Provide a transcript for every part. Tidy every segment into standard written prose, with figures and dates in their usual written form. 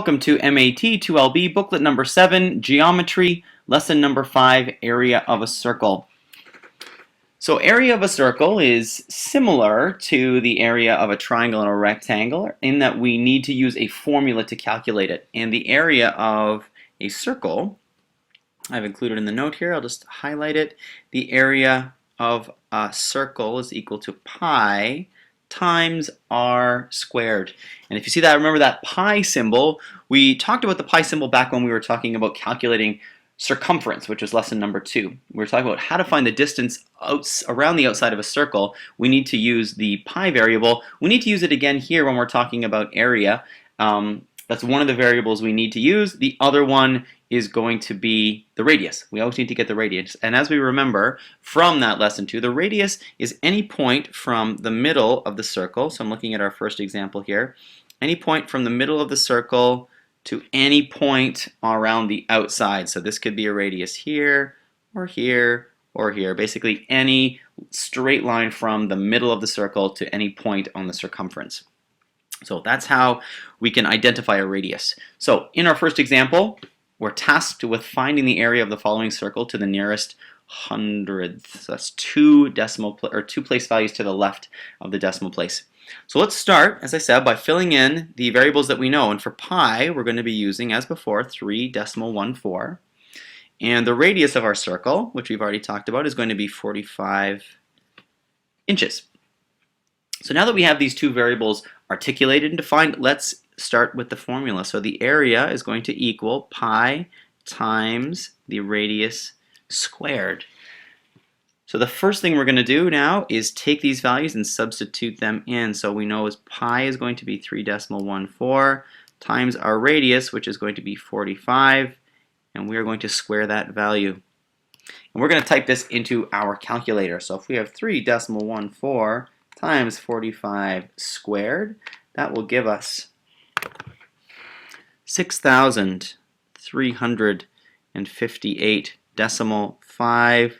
Welcome to MAT 2LB booklet number 7, Geometry, lesson number 5, Area of a Circle. So area of a circle is similar to the area of a triangle and a rectangle in that we need to use a formula to calculate it. And the area of a circle, I've included in the note here, I'll just highlight it. The area of a circle is equal to pi times r squared. And if you see that, remember that pi symbol, we talked about the pi symbol back when we were talking about calculating circumference, which was lesson number 2. We were talking about how to find the distance around the outside of a circle. We need to use the pi variable. We need to use it again here when we're talking about area. That's one of the variables we need to use. The other one is going to be the radius. We always need to get the radius. And as we remember from that lesson 2, the radius is any point from the middle of the circle. So I'm looking at our first example here. Any point from the middle of the circle to any point around the outside. So this could be a radius here, or here, or here. Basically any straight line from the middle of the circle to any point on the circumference. So that's how we can identify a radius. So in our first example, we're tasked with finding the area of the following circle to the nearest hundredth. So that's two place values to the left of the decimal place. So let's start, as I said, by filling in the variables that we know. And for pi, we're going to be using, as before, 3.14. And the radius of our circle, which we've already talked about, is going to be 45 inches. So now that we have these two variables articulated and defined, let's start with the formula. So the area is going to equal pi times the radius squared. So the first thing we're going to do now is take these values and substitute them in. So we know pi is going to be 3.14 times our radius, which is going to be 45, and we are going to square that value. And we're going to type this into our calculator. So if we have 3.14 times 45 squared, that will give us 6,358.5.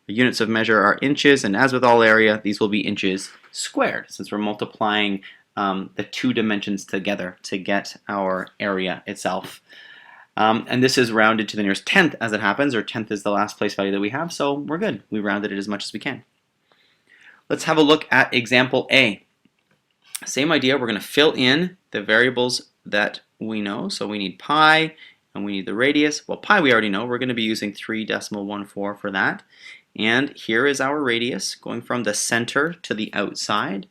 The units of measure are inches, and as with all area, these will be inches squared, since we're multiplying the two dimensions together to get our area itself. And this is rounded to the nearest tenth as it happens, or tenth is the last place value that we have, so we're good. We rounded it as much as we can. Let's have a look at example A. Same idea, we're going to fill in the variables that we know. So we need pi and we need the radius. Well, pi we already know. We're going to be using 3.14 for that. And here is our radius going from the center to the outside.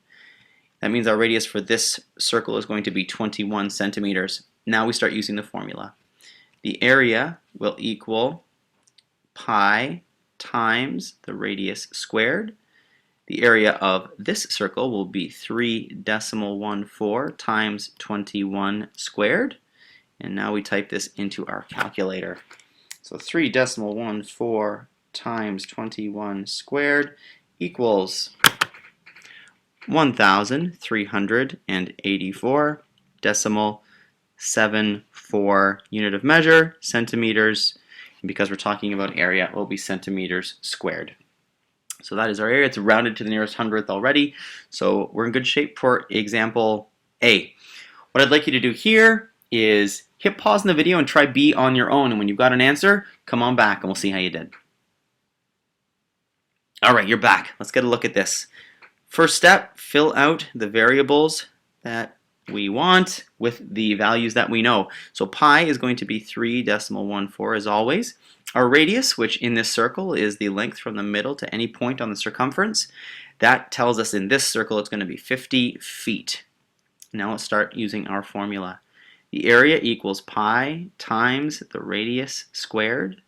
That means our radius for this circle is going to be 21 centimeters. Now we start using the formula. The area will equal pi times the radius squared. The area of this circle will be 3.14 times 21 squared. And now we type this into our calculator. So 3.14 times 21 squared equals 1,384.74 unit of measure, centimeters. And because we're talking about area, it will be centimeters squared. So that is our area. It's rounded to the nearest hundredth already. So we're in good shape for example A. What I'd like you to do here is hit pause in the video and try B on your own. And when you've got an answer, come on back and we'll see how you did. All right, you're back. Let's get a look at this. First step, fill out the variables that we want with the values that we know. So pi is going to be 3.14 as always. Our radius, which in this circle is the length from the middle to any point on the circumference, that tells us in this circle it's going to be 50 feet. Now let's start using our formula. The area equals pi times the radius squared.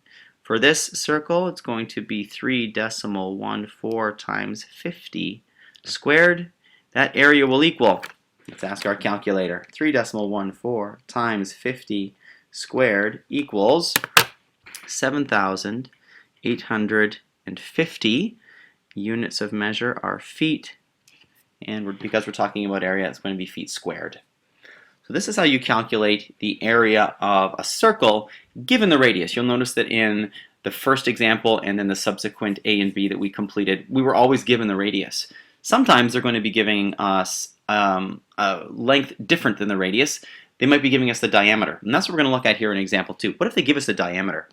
For this circle, it's going to be 3.14 times 50 squared. That area will equal, let's ask our calculator, 3.14 times 50 squared equals 7,850. Units of measure are feet, and because we're talking about area, it's going to be feet squared. So this is how you calculate the area of a circle given the radius. You'll notice that in the first example and then the subsequent A and B that we completed, we were always given the radius. Sometimes they're going to be giving us a length different than the radius. they might be giving us the diameter. And that's what we're going to look at here in example 2. What if they give us the diameter?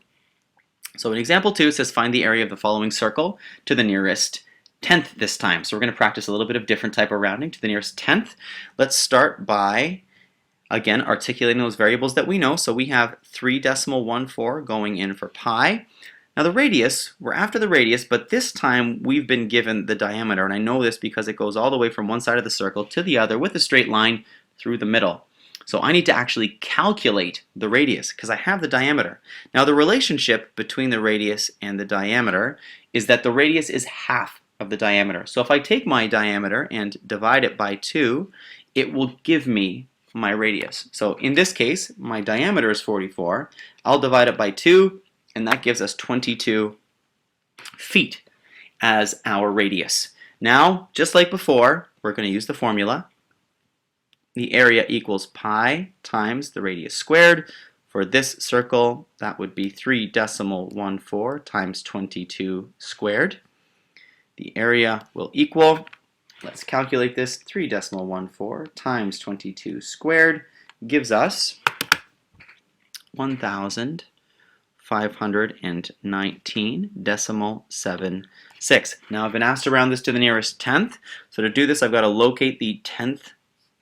So in example 2, it says find the area of the following circle to the nearest tenth this time. So we're going to practice a little bit of different type of rounding to the nearest tenth. Let's start by, again, articulating those variables that we know. So we have 3.14 going in for pi. Now the radius, we're after the radius, but this time we've been given the diameter, and I know this because it goes all the way from one side of the circle to the other with a straight line through the middle. So I need to actually calculate the radius because I have the diameter. Now the relationship between the radius and the diameter is that the radius is half of the diameter. So if I take my diameter and divide it by 2, it will give me my radius. So in this case, my diameter is 44. I'll divide it by 2, and that gives us 22 feet as our radius. Now, just like before, we're going to use the formula. The area equals pi times the radius squared. For this circle, that would be 3.14 times 22 squared. The area will equal, let's calculate this, 3.14 times 22 squared gives us 1,519.76. Now I've been asked to round this to the nearest tenth. So to do this, I've got to locate the tenth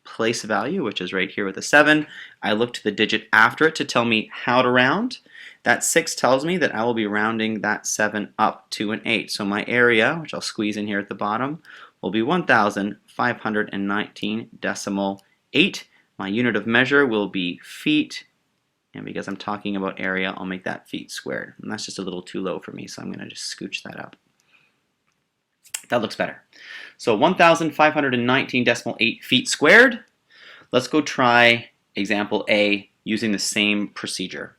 place value, which is right here with a 7. I look to the digit after it to tell me how to round. That 6 tells me that I will be rounding that 7 up to an 8. So my area, which I'll squeeze in here at the bottom, will be 1,519.8. My unit of measure will be feet, and because I'm talking about area, I'll make that feet squared. And that's just a little too low for me, so I'm going to just scooch that up. That looks better. So 1,519.8 feet squared. Let's go try example A using the same procedure.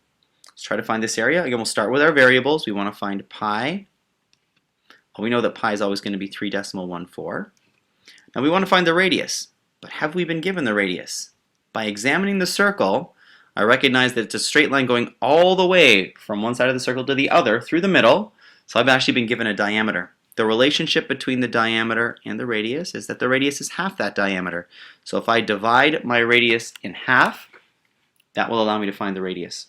Let's try to find this area. Again, we'll start with our variables. We want to find pi. Well, we know that pi is always going to be 3.14. Now we want to find the radius. But have we been given the radius? By examining the circle, I recognize that it's a straight line going all the way from one side of the circle to the other through the middle. So I've actually been given a diameter. The relationship between the diameter and the radius is that the radius is half that diameter. So if I divide my radius in half, that will allow me to find the radius.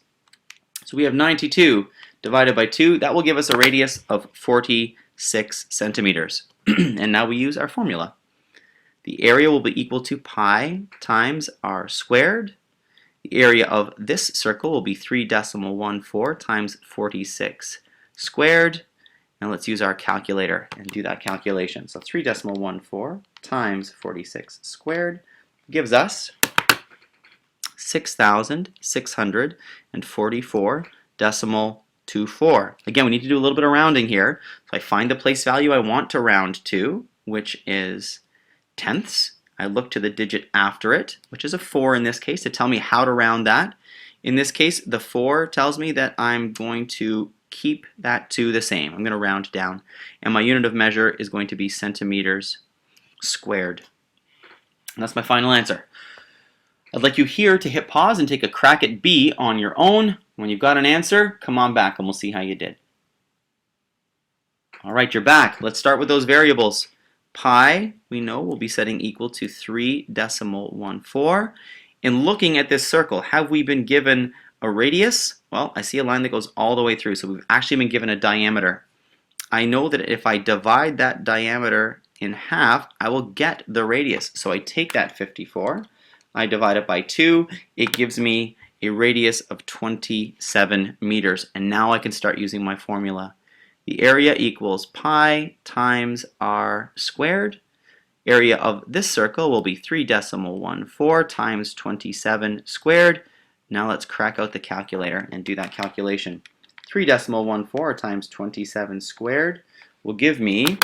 So we have 92 divided by 2. That will give us a radius of 46 centimeters. And now we use our formula. The area will be equal to pi times r squared. The area of this circle will be 3.14 times 46 squared. And let's use our calculator and do that calculation. So 3.14 times 46 squared gives us 6,644.24. Again, we need to do a little bit of rounding here. So I find the place value I want to round to, which is tenths. I look to the digit after it, which is a 4 in this case, to tell me how to round that. In this case, the 4 tells me that I'm going to keep that to the same. I'm going to round down. And my unit of measure is going to be centimeters squared. And that's my final answer. I'd like you here to hit pause and take a crack at B on your own. When you've got an answer, come on back and we'll see how you did. All right, you're back. Let's start with those variables. Pi, we know, will be setting equal to 3.14. In looking at this circle, have we been given a radius? Well, I see a line that goes all the way through, so we've actually been given a diameter. I know that if I divide that diameter in half, I will get the radius. So I take that 54, I divide it by 2, it gives me a radius of 27 meters. And now I can start using my formula. The area equals pi times r squared. Area of this circle will be 3.14 times 27 squared. Now let's crack out the calculator and do that calculation. 3.14 times 27 squared will give me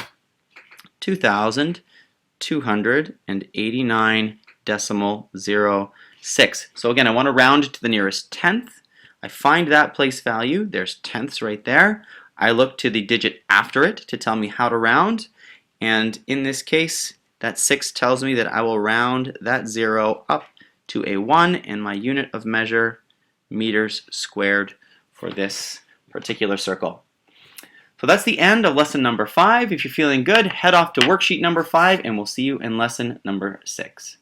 2,289.06. So again, I want to round to the nearest tenth. I find that place value. There's tenths right there. I look to the digit after it to tell me how to round. And in this case, that 6 tells me that I will round that 0 up to a 1, and my unit of measure, meters squared, for this particular circle. So that's the end of lesson number 5. If you're feeling good, head off to worksheet number 5, and we'll see you in lesson number 6.